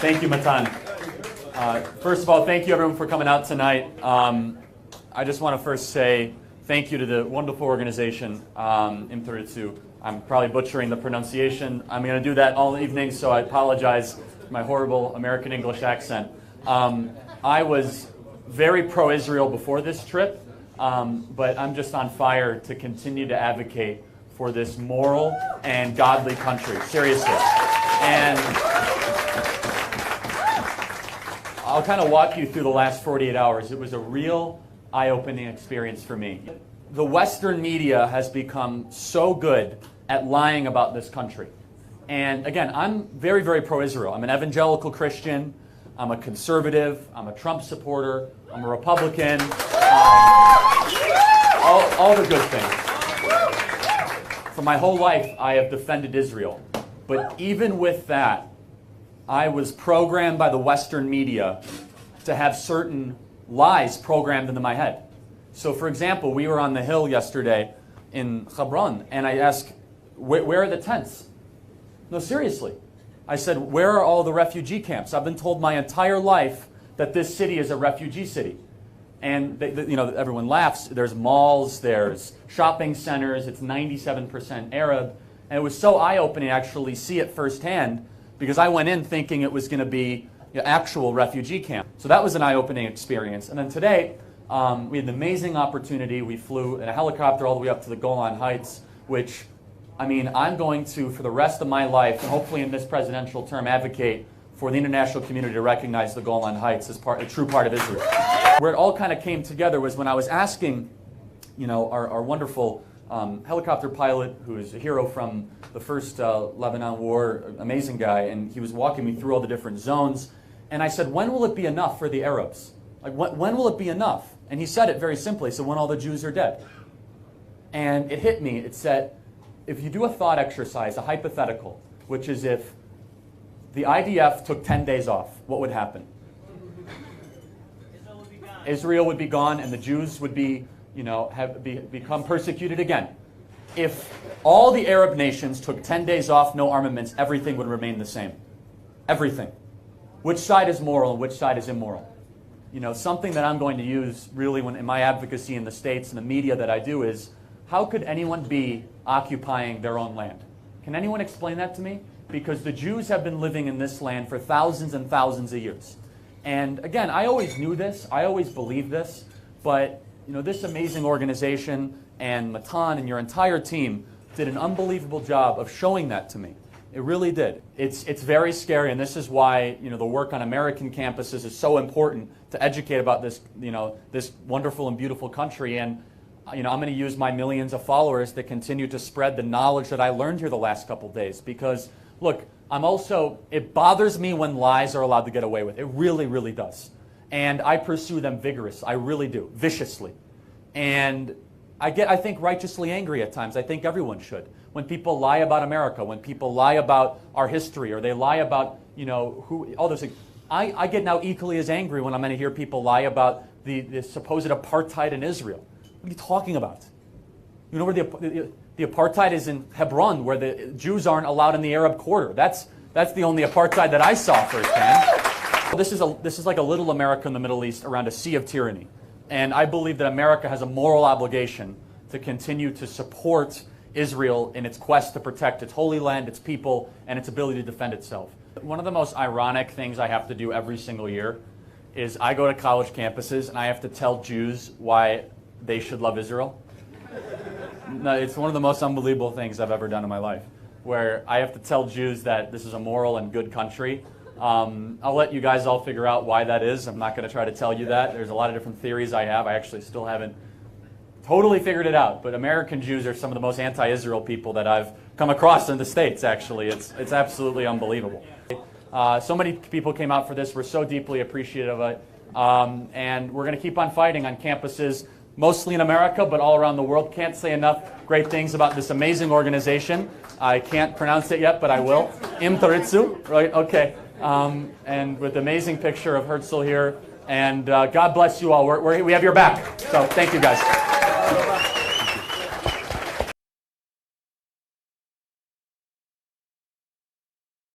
Thank you, Matan. First of all, thank you everyone for coming out tonight. I just want to first say thank you to the wonderful organization, immeasurable. I'm probably butchering the pronunciation. I'm going to do that all evening, so I apologize for my horrible American English accent. I was very pro-Israel before this trip, but I'm just on fire to continue to advocate for this moral and godly country, seriously. And I'll kind of walk you through the last 48 hours. It was a real eye-opening experience for me. The Western media has become so good at lying about this country. And again, I'm very, very pro-Israel. I'm an evangelical Christian. I'm a conservative. I'm a Trump supporter. I'm a Republican. All the good things. For my whole life, I have defended Israel. But even with that, I was programmed by the Western media to have certain lies programmed into my head. So, for example, we were on the Hill yesterday in Hebron, and I asked, where are the tents? No, seriously. I said, where are all the refugee camps? I've been told my entire life that this city is a refugee city. And everyone laughs. There's malls, there's shopping centers, it's 97% Arab. And it was so eye-opening to actually see it firsthand, because I went in thinking it was going to be an actual refugee camp. So that was an eye-opening experience. And then today, we had an amazing opportunity. We flew in a helicopter all the way up to the Golan Heights, which, I mean, I'm going to, for the rest of my life, and hopefully in this presidential term, advocate for the international community to recognize the Golan Heights as a true part of Israel. Where it all kind of came together was when I was asking, our wonderful helicopter pilot, who is a hero from the first Lebanon War, amazing guy, and he was walking me through all the different zones. And I said, when will it be enough for the Arabs? Like, when will it be enough? And he said it very simply, so when all the Jews are dead. And it hit me. It said, if you do a thought exercise, a hypothetical, which is if the IDF took 10 days off, what would happen? Israel would be gone, and the Jews would be, become persecuted again. If all the Arab nations took 10 days off, no armaments, everything would remain the same. Everything. Which side is moral and which side is immoral? Something that I'm going to use really in my advocacy in the States and the media that I do is, how could anyone be occupying their own land? Can anyone explain that to me? Because the Jews have been living in this land for thousands and thousands of years. And again, I always knew this, I always believed this, but this amazing organization and Matan and your entire team did an unbelievable job of showing that to me. It really did. It's very scary, and this is why the work on American campuses is so important to educate about this this wonderful and beautiful country. And I'm going to use my millions of followers to continue to spread the knowledge that I learned here the last couple days. Because look, it bothers me when lies are allowed to get away with. It really, really does. And I pursue them vigorously. I really do, viciously. And I think, righteously angry at times. I think everyone should. When people lie about America, when people lie about our history, or they lie about, all those things. I get now equally as angry when I'm going to hear people lie about the supposed apartheid in Israel. What are you talking about? Where the apartheid is in Hebron, where the Jews aren't allowed in the Arab quarter. That's the only apartheid that I saw firsthand. This is like a little America in the Middle East around a sea of tyranny. And I believe that America has a moral obligation to continue to support Israel in its quest to protect its holy land, its people, and its ability to defend itself. One of the most ironic things I have to do every single year is I go to college campuses and I have to tell Jews why they should love Israel. No, it's one of the most unbelievable things I've ever done in my life, where I have to tell Jews that this is a moral and good country. I'll let you guys all figure out why that is. I'm not going to try to tell you that. There's a lot of different theories I have. I actually still haven't totally figured it out. But American Jews are some of the most anti-Israel people that I've come across in the States, actually. It's absolutely unbelievable. So many people came out for this. We're so deeply appreciative of it. And we're going to keep on fighting on campuses, mostly in America, but all around the world. Can't say enough great things about this amazing organization. I can't pronounce it yet, but I will. Immeasurable, right? Okay. And with the amazing picture of Herzl here. And God bless you all. We have your back. So thank you, guys.